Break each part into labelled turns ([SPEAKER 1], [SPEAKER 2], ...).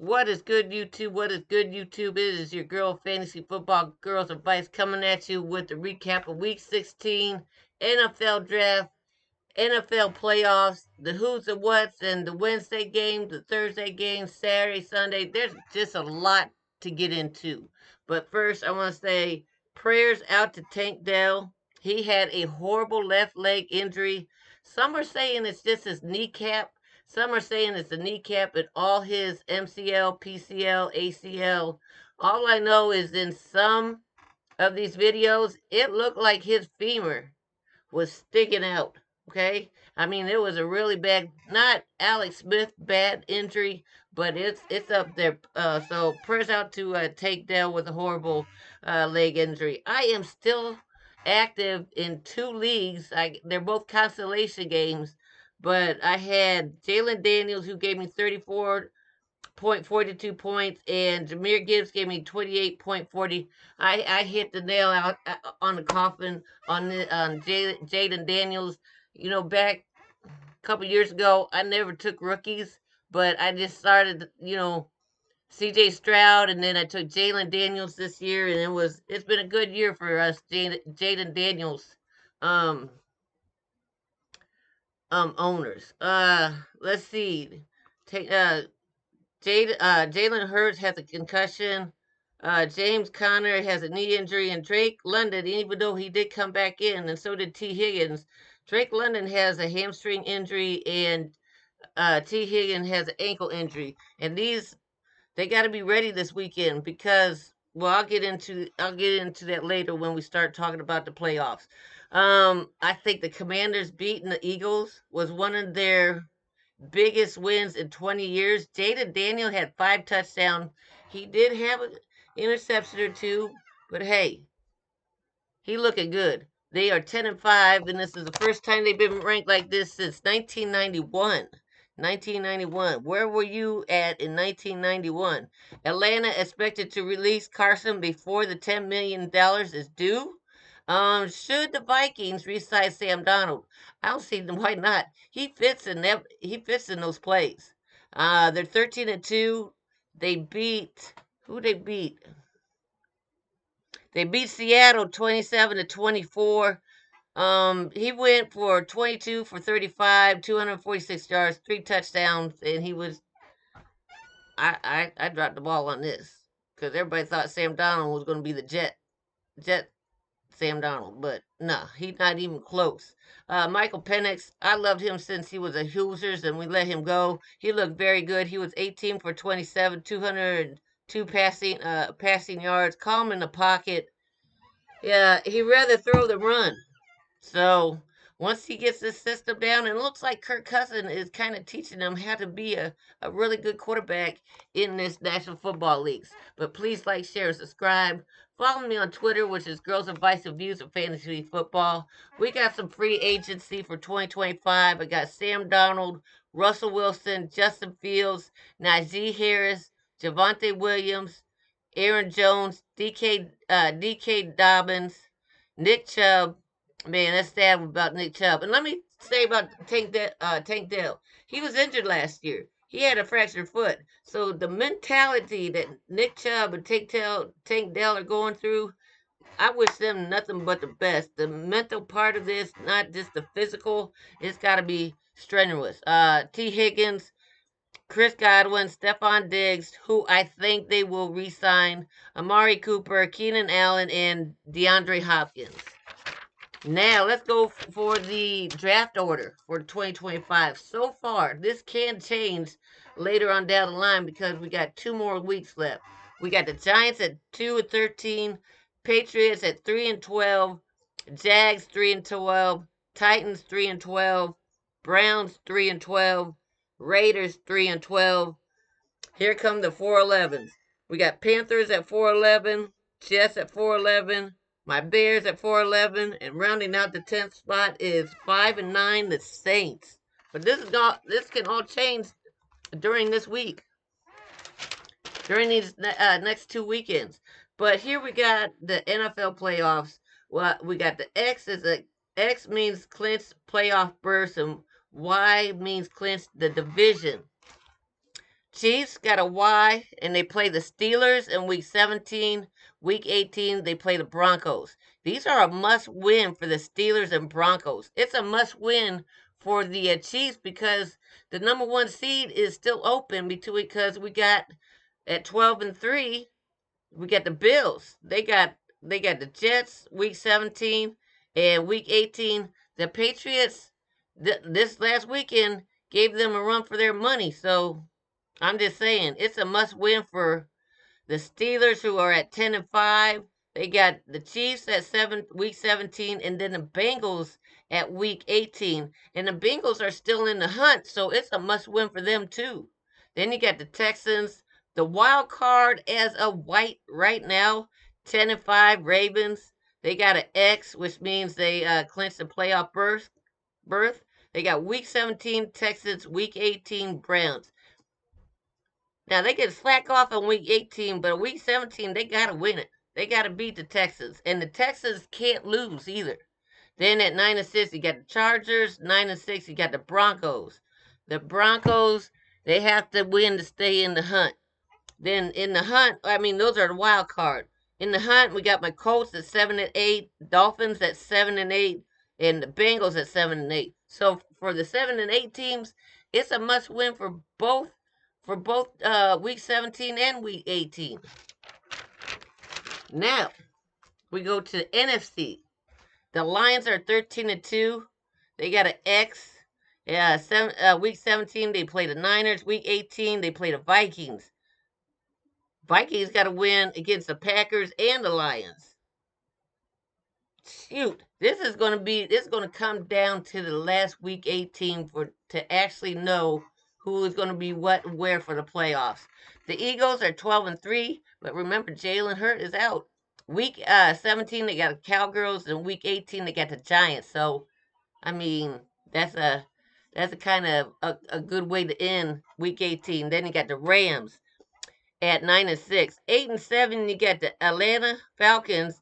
[SPEAKER 1] What is good, YouTube? What is good, YouTube? It is your girl, Fantasy Football Girls Advice, coming at you with the recap of Week 16, NFL Draft, NFL Playoffs, the who's and what's, and the Wednesday games, the Thursday games, Saturday, Sunday. There's just a lot to get into. But first, I want to say prayers out to Tank Dell. He had a horrible left leg injury. Some are saying it's just his kneecap. Some are saying it's the kneecap and all his MCL, PCL, ACL. All I know is in some of these videos, it looked like his femur was sticking out. Okay, I mean it was a really bad, not Alex Smith bad injury, but it's up there. So prayers out to Take Dell with a horrible leg injury. I am still active in two leagues. They're both consolation games, but I had Jalen Daniels who gave me 34.42 points, and Jameer Gibbs gave me 28.40. I hit the nail out on the coffin on Jaden Daniels. Back a couple years ago, I never took rookies, but I just started, C.J. Stroud, and then I took Jalen Daniels this year, and it's been a good year for us, Jaden Daniels, um, owners. Let's see. Take Jalen Hurts has a concussion. James Conner has a knee injury, and Drake London, even though he did come back in, and so did T. Higgins, Drake London has a hamstring injury, and T. Higgins has an ankle injury. And they got to be ready this weekend because, well, I'll get into that later when we start talking about the playoffs. I think the Commanders beating the Eagles was one of their biggest wins in 20 years. Jaden Daniel had 5 touchdowns. He did have an interception or two, but hey, he looking good. They are 10-5, and this is the first time they've been ranked like this since 1991. 1991. Where were you at in 1991? Atlanta expected to release Carson before the $10 million is due. Should the Vikings re-sign Sam Donald? I don't see them. Why not? He fits in that. He fits in those plays. They're 13-2. They beat who? They beat. They beat Seattle 27-24. He went for 22 for 35, 246 yards, 3 touchdowns, and he was. I dropped the ball on this because everybody thought Sam Donald was going to be the Jet Sam Donald, but no, he's not even close. Michael Penix, I loved him since he was a Hoosiers, and we let him go. He looked very good. He was 18 for 27, 202 passing yards, calm in the pocket. Yeah, he rather throw than run. So once he gets this system down, and it looks like Kirk Cousins is kind of teaching him how to be a really good quarterback in this National Football Leagues. But please like, share, and subscribe. Follow me on Twitter, which is Girls Advice and Views of Fantasy Football. We got some free agency for 2025. I got Sam Donald, Russell Wilson, Justin Fields, Najee Harris, Javante Williams, Aaron Jones, DK Dobbins, Nick Chubb. Man, that's sad about Nick Chubb. And let me say about Tank Dell. He was injured last year. He had a fractured foot. So the mentality that Nick Chubb and Tank Dell are going through, I wish them nothing but the best. The mental part of this, not just the physical, it's got to be strenuous. T. Higgins, Chris Godwin, Stephon Diggs, who I think they will re-sign, Amari Cooper, Keenan Allen, and DeAndre Hopkins. Now let's go for the draft order for 2025. So far, this can change later on down the line because we got 2 more weeks left. We got the Giants at 2-13, Patriots at 3-12, Jags 3-12, Titans 3-12, Browns 3-12, Raiders 3-12. Here come the 4-11s. We got Panthers at 4-11, Jets at 4-11, my Bears at 4-11, and rounding out the 10th spot is 5-9, the Saints. But this can all change during this week, during these next 2 weekends. But here we got the NFL playoffs. Well, we got the X means clinch playoff berth, and Y means clinch the division. Chiefs got a Y, and they play the Steelers in week 17. Week 18, they play the Broncos. These are a must win for the Steelers and Broncos. It's a must win for the Chiefs because the number one seed is still open because we got at 12-3, we got the Bills. They got the Jets week 17 and week 18. The Patriots this last weekend gave them a run for their money. So I'm just saying it's a must win for the Steelers, who are at 10-5. They got the Chiefs at week 17, and then the Bengals at week 18. And the Bengals are still in the hunt, so it's a must win for them too. Then you got the Texans, the wild card as of right now, 10-5 Ravens. They got an X, which means they clinched the playoff berth. They got week 17 Texans, week 18 Browns. Now they can slack off on week 18, but week 17 they gotta win it. They gotta beat the Texans, and the Texans can't lose either. Then at 9-6, you got the Chargers. 9-6, you got the Broncos. The Broncos, they have to win to stay in the hunt. Then in the hunt, I mean those are the wild card. In the hunt, we got my Colts at 7-8, Dolphins at 7-8, and the Bengals at 7-8. So for the 7-8 teams, it's a must win for both week 17 and week 18. Now we go to the NFC. The Lions are 13-2. They got an X. Week 17 they play the Niners. Week 18 they play the Vikings. Vikings got to win against the Packers and the Lions. Shoot, this is going to come down to the last week 18 to actually know who is going to be what and where for the playoffs. The Eagles are 12-3, but remember Jalen Hurts is out. Week 17 they got the Cowgirls, and week 18 they got the Giants. So I mean that's a kind of a good way to end week 18. Then you got the Rams at 9-6, 8-7. You got the Atlanta Falcons,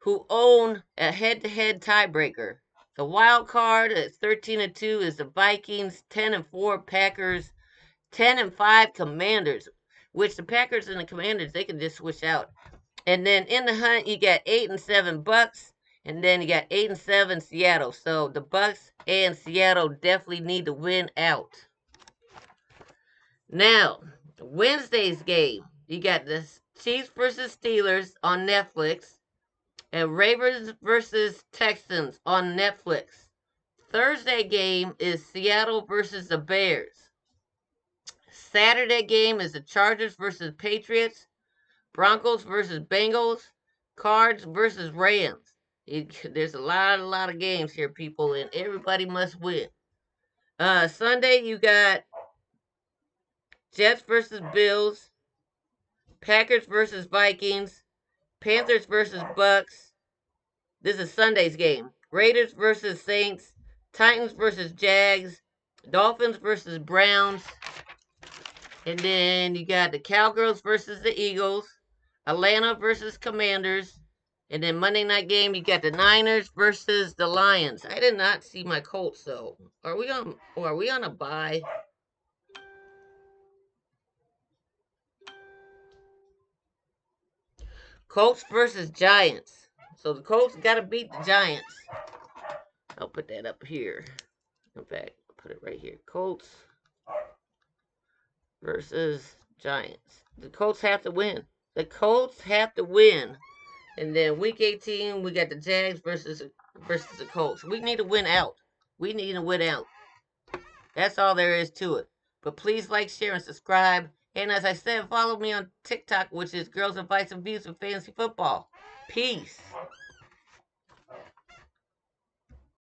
[SPEAKER 1] who own a head-to-head tiebreaker. The wild card at 13-2 is the Vikings, 10-4 Packers, 10-5 Commanders, which the Packers and the Commanders they can just switch out. And then in the hunt you got 8-7 Bucks, and then you got 8-7 Seattle. So the Bucks and Seattle definitely need to win out. Now, Wednesday's game, you got the Chiefs versus Steelers on Netflix, and Ravens versus Texans on Netflix. Thursday game is Seattle versus the Bears. Saturday game is the Chargers versus Patriots, Broncos versus Bengals, Cards versus Rams. There's a lot of games here, people, and everybody must win. Sunday you got Jets versus Bills, Packers versus Vikings, Panthers versus Bucks. This is Sunday's game. Raiders versus Saints, Titans versus Jags, Dolphins versus Browns, and then you got the Cowgirls versus the Eagles, Atlanta versus Commanders, and then Monday night game you got the Niners versus the Lions. I did not see my Colts though. Are we on a bye? Colts versus Giants. So the Colts got to beat the Giants. I'll put that up here. In fact, I'll put it right here. Colts versus Giants. The Colts have to win. The Colts have to win. And then week 18, we got the Jags versus the Colts. We need to win out. We need to win out. That's all there is to it. But please like, share, and subscribe. And as I said, follow me on TikTok, which is Girls Advice and Views of Fantasy Football. Peace.